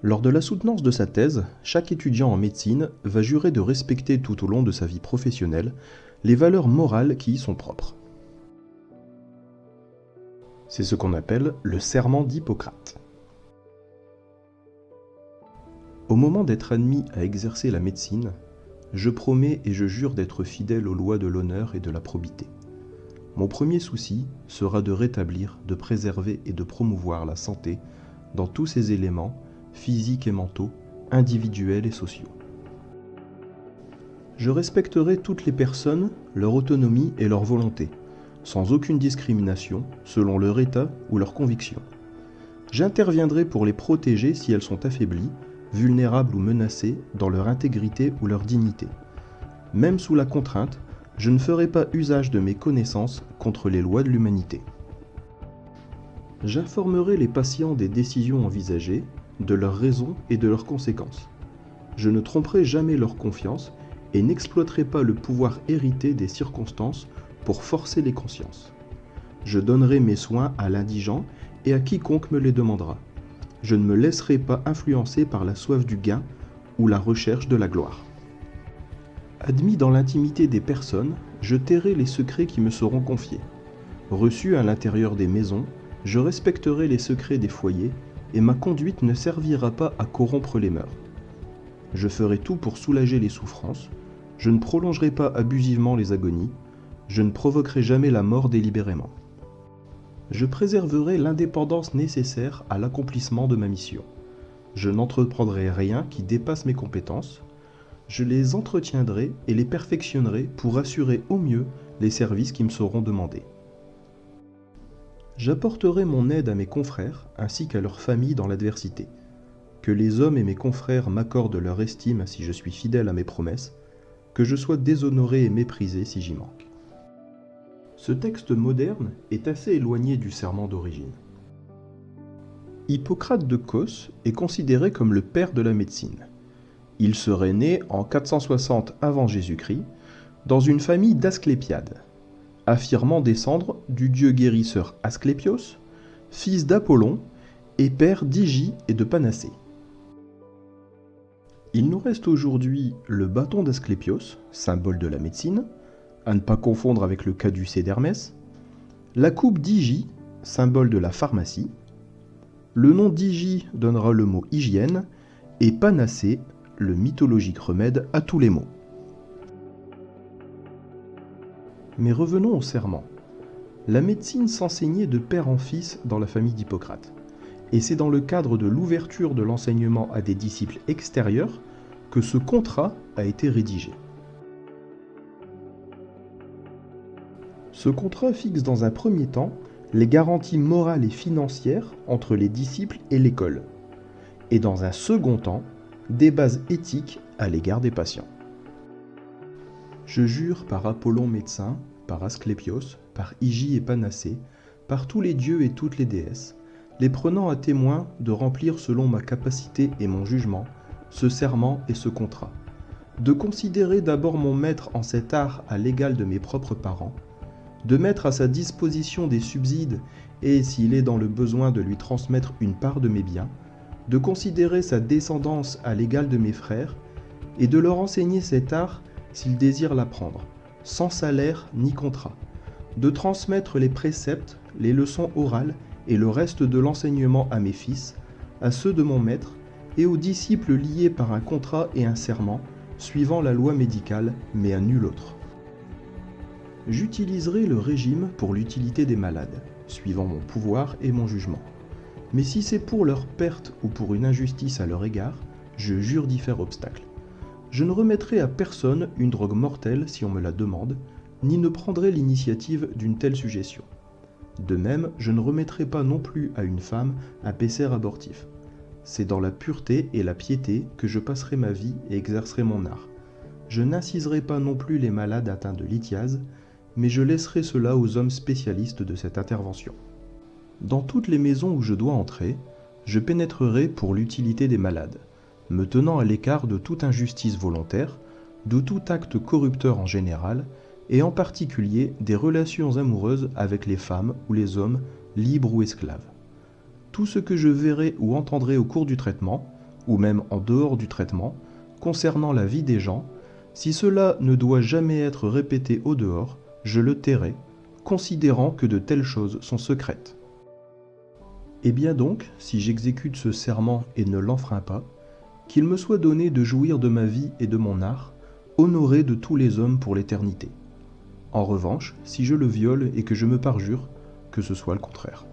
Lors de la soutenance de sa thèse, chaque étudiant en médecine va jurer de respecter tout au long de sa vie professionnelle les valeurs morales qui y sont propres. C'est ce qu'on appelle le serment d'Hippocrate. Au moment d'être admis à exercer la médecine, je promets et je jure d'être fidèle aux lois de l'honneur et de la probité. Mon premier souci sera de rétablir, de préserver et de promouvoir la santé dans tous ses éléments, physiques et mentaux, individuels et sociaux. Je respecterai toutes les personnes, leur autonomie et leur volonté, sans aucune discrimination, selon leur état ou leur conviction. J'interviendrai pour les protéger si elles sont affaiblies, vulnérables ou menacées dans leur intégrité ou leur dignité. Même sous la contrainte, je ne ferai pas usage de mes connaissances contre les lois de l'humanité. J'informerai les patients des décisions envisagées, de leurs raisons et de leurs conséquences. Je ne tromperai jamais leur confiance et n'exploiterai pas le pouvoir hérité des circonstances pour forcer les consciences. Je donnerai mes soins à l'indigent et à quiconque me les demandera. Je ne me laisserai pas influencer par la soif du gain ou la recherche de la gloire. Admis dans l'intimité des personnes, je tairai les secrets qui me seront confiés. Reçu à l'intérieur des maisons, je respecterai les secrets des foyers et ma conduite ne servira pas à corrompre les mœurs. Je ferai tout pour soulager les souffrances, je ne prolongerai pas abusivement les agonies, je ne provoquerai jamais la mort délibérément. Je préserverai l'indépendance nécessaire à l'accomplissement de ma mission. Je n'entreprendrai rien qui dépasse mes compétences. Je les entretiendrai et les perfectionnerai pour assurer au mieux les services qui me seront demandés. J'apporterai mon aide à mes confrères ainsi qu'à leurs familles dans l'adversité. Que les hommes et mes confrères m'accordent leur estime si je suis fidèle à mes promesses, que je sois déshonoré et méprisé si j'y manque. Ce texte moderne est assez éloigné du serment d'origine. Hippocrate de Cos est considéré comme le père de la médecine. Il serait né en 460 avant Jésus-Christ dans une famille d'Asclépiades, affirmant descendre du dieu guérisseur Asclépios, fils d'Apollon et père d'Hygie et de Panacée. Il nous reste aujourd'hui le bâton d'Asclépios, symbole de la médecine, à ne pas confondre avec le caducée d'Hermès, la coupe d'Hygie, symbole de la pharmacie, le nom d'Hygie donnera le mot hygiène, et Panacée, le mythologique remède à tous les maux. Mais revenons au serment. La médecine s'enseignait de père en fils dans la famille d'Hippocrate, et c'est dans le cadre de l'ouverture de l'enseignement à des disciples extérieurs que ce contrat a été rédigé. Ce contrat fixe dans un premier temps les garanties morales et financières entre les disciples et l'école, et dans un second temps, des bases éthiques à l'égard des patients. Je jure par Apollon médecin, par Asclépios, par Hygie et Panacée, par tous les dieux et toutes les déesses, les prenant à témoin de remplir selon ma capacité et mon jugement ce serment et ce contrat, de considérer d'abord mon maître en cet art à l'égal de mes propres parents, de mettre à sa disposition des subsides et, s'il est dans le besoin, de lui transmettre une part de mes biens, de considérer sa descendance à l'égal de mes frères, et de leur enseigner cet art s'ils désirent l'apprendre, sans salaire ni contrat, de transmettre les préceptes, les leçons orales et le reste de l'enseignement à mes fils, à ceux de mon maître, et aux disciples liés par un contrat et un serment, suivant la loi médicale, mais à nul autre. J'utiliserai le régime pour l'utilité des malades, suivant mon pouvoir et mon jugement. Mais si c'est pour leur perte ou pour une injustice à leur égard, je jure d'y faire obstacle. Je ne remettrai à personne une drogue mortelle si on me la demande, ni ne prendrai l'initiative d'une telle suggestion. De même, je ne remettrai pas non plus à une femme un pécer abortif. C'est dans la pureté et la piété que je passerai ma vie et exercerai mon art. Je n'inciserai pas non plus les malades atteints de lithiase, mais je laisserai cela aux hommes spécialistes de cette intervention. Dans toutes les maisons où je dois entrer, je pénétrerai pour l'utilité des malades, me tenant à l'écart de toute injustice volontaire, de tout acte corrupteur en général, et en particulier des relations amoureuses avec les femmes ou les hommes, libres ou esclaves. Tout ce que je verrai ou entendrai au cours du traitement, ou même en dehors du traitement, concernant la vie des gens, si cela ne doit jamais être répété au dehors, je le tairai, considérant que de telles choses sont secrètes. Et bien donc, si j'exécute ce serment et ne l'enfreins pas, qu'il me soit donné de jouir de ma vie et de mon art, honoré de tous les hommes pour l'éternité. En revanche, si je le viole et que je me parjure, que ce soit le contraire.